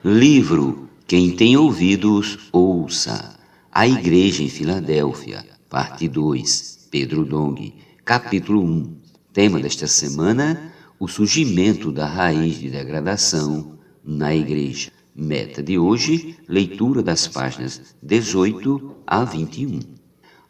Livro Quem tem ouvidos, ouça. A Igreja em Filadélfia, parte 2, Pedro Dong, capítulo 1. Tema desta semana, o surgimento da raiz de degradação na Igreja. Meta de hoje, leitura das páginas 18 a 21.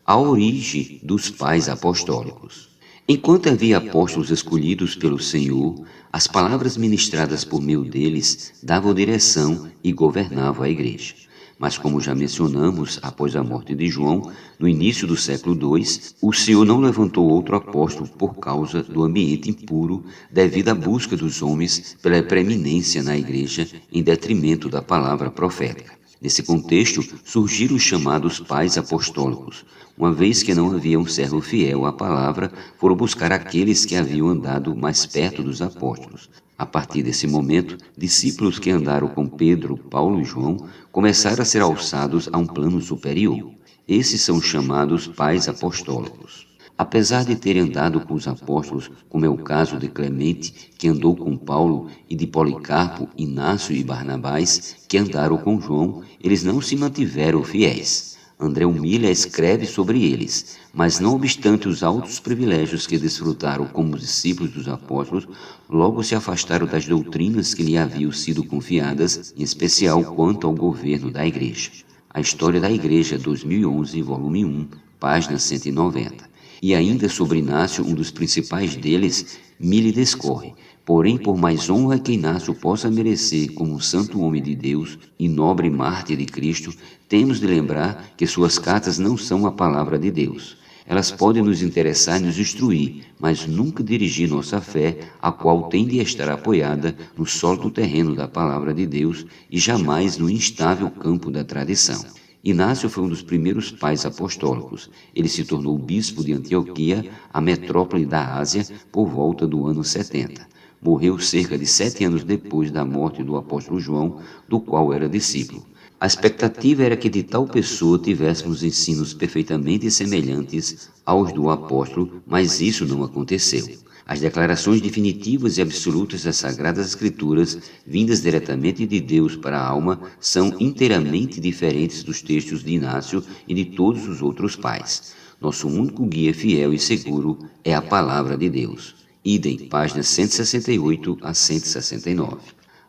A origem dos pais apostólicos. Enquanto havia apóstolos escolhidos pelo Senhor, as palavras ministradas por meio deles davam direção e governavam a igreja. Mas como já mencionamos, após a morte de João, no início do século II, o Senhor não levantou outro apóstolo por causa do ambiente impuro, devido à busca dos homens pela preeminência na igreja em detrimento da palavra profética. Nesse contexto, surgiram os chamados pais apostólicos. Uma vez que não havia um servo fiel à palavra, foram buscar aqueles que haviam andado mais perto dos apóstolos. A partir desse momento, discípulos que andaram com Pedro, Paulo e João começaram a ser alçados a um plano superior. Esses são chamados pais apostólicos. Apesar de terem andado com os apóstolos, como é o caso de Clemente, que andou com Paulo, e de Policarpo, Inácio e Barnabás, que andaram com João, eles não se mantiveram fiéis. André Miller escreve sobre eles, mas não obstante os altos privilégios que desfrutaram como discípulos dos apóstolos, logo se afastaram das doutrinas que lhe haviam sido confiadas, em especial quanto ao governo da Igreja. A História da Igreja, 2011, volume 1, página 190. E ainda sobre Inácio, um dos principais deles, Miller discorre: porém, por mais honra que Inácio possa merecer como um santo homem de Deus e nobre mártir de Cristo, temos de lembrar que suas cartas não são a palavra de Deus. Elas podem nos interessar e nos instruir, mas nunca dirigir nossa fé, a qual tem de estar apoiada no sólido terreno da palavra de Deus e jamais no instável campo da tradição. Inácio foi um dos primeiros pais apostólicos. Ele se tornou bispo de Antioquia, a metrópole da Ásia, por volta do ano 70. Morreu cerca de 7 anos depois da morte do apóstolo João, do qual era discípulo. A expectativa era que de tal pessoa tivéssemos ensinos perfeitamente semelhantes aos do apóstolo, mas isso não aconteceu. As declarações definitivas e absolutas das Sagradas Escrituras, vindas diretamente de Deus para a alma, são inteiramente diferentes dos textos de Inácio e de todos os outros pais. Nosso único guia fiel e seguro é a Palavra de Deus. Idem, páginas 168 a 169.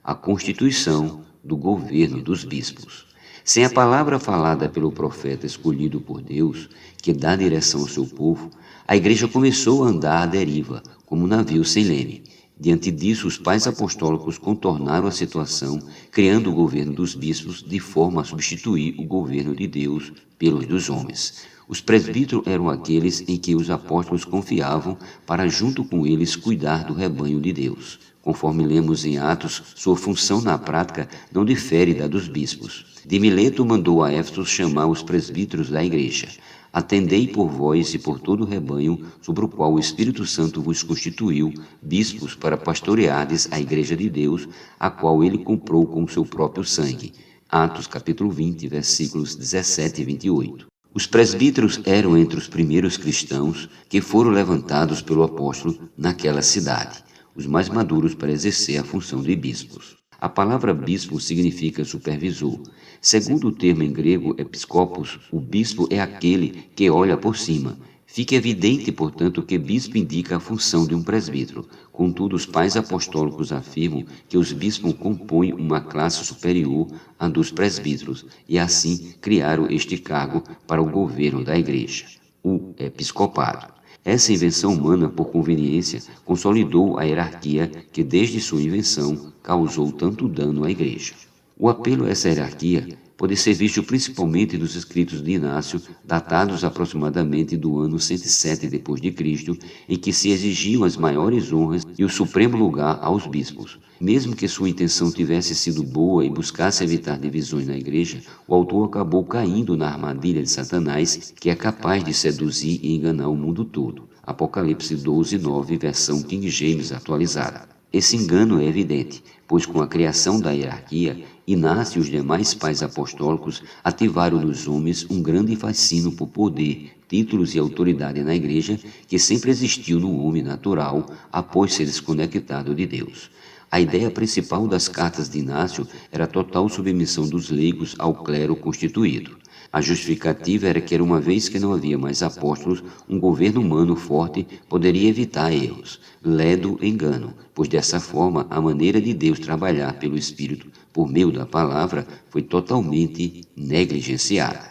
A Constituição do Governo dos Bispos. Sem a palavra falada pelo profeta escolhido por Deus, que dá direção ao seu povo, a igreja começou a andar à deriva, como um navio sem leme. Diante disso, os pais apostólicos contornaram a situação, criando o governo dos bispos de forma a substituir o governo de Deus pelos dos homens. Os presbíteros eram aqueles em que os apóstolos confiavam para, junto com eles, cuidar do rebanho de Deus. Conforme lemos em Atos, sua função na prática não difere da dos bispos. De Mileto mandou a Éfeso chamar os presbíteros da igreja. Atendei por vós e por todo o rebanho, sobre o qual o Espírito Santo vos constituiu, bispos para pastoreardes a igreja de Deus, a qual ele comprou com o seu próprio sangue. Atos capítulo 20, versículos 17 e 28. Os presbíteros eram entre os primeiros cristãos que foram levantados pelo apóstolo naquela cidade, os mais maduros para exercer a função de bispos. A palavra bispo significa supervisor. Segundo o termo em grego episcopos, o bispo é aquele que olha por cima. Fica evidente, portanto, que bispo indica a função de um presbítero. Contudo, os pais apostólicos afirmam que os bispos compõem uma classe superior à dos presbíteros e, assim, criaram este cargo para o governo da igreja, o episcopado. Essa invenção humana, por conveniência, consolidou a hierarquia que, desde sua invenção, causou tanto dano à igreja. O apelo a essa hierarquia pode ser visto principalmente nos escritos de Inácio, datados aproximadamente do ano 107 d.C., em que se exigiam as maiores honras e o supremo lugar aos bispos. Mesmo que sua intenção tivesse sido boa e buscasse evitar divisões na igreja, o autor acabou caindo na armadilha de Satanás, que é capaz de seduzir e enganar o mundo todo. Apocalipse 12:9, versão King James atualizada. Esse engano é evidente, pois com a criação da hierarquia, Inácio e os demais pais apostólicos ativaram nos homens um grande fascínio por poder, títulos e autoridade na igreja que sempre existiu no homem natural após ser desconectado de Deus. A ideia principal das cartas de Inácio era a total submissão dos leigos ao clero constituído. A justificativa era que, uma vez que não havia mais apóstolos, um governo humano forte poderia evitar erros, ledo engano, pois dessa forma a maneira de Deus trabalhar pelo Espírito por meio da palavra foi totalmente negligenciada.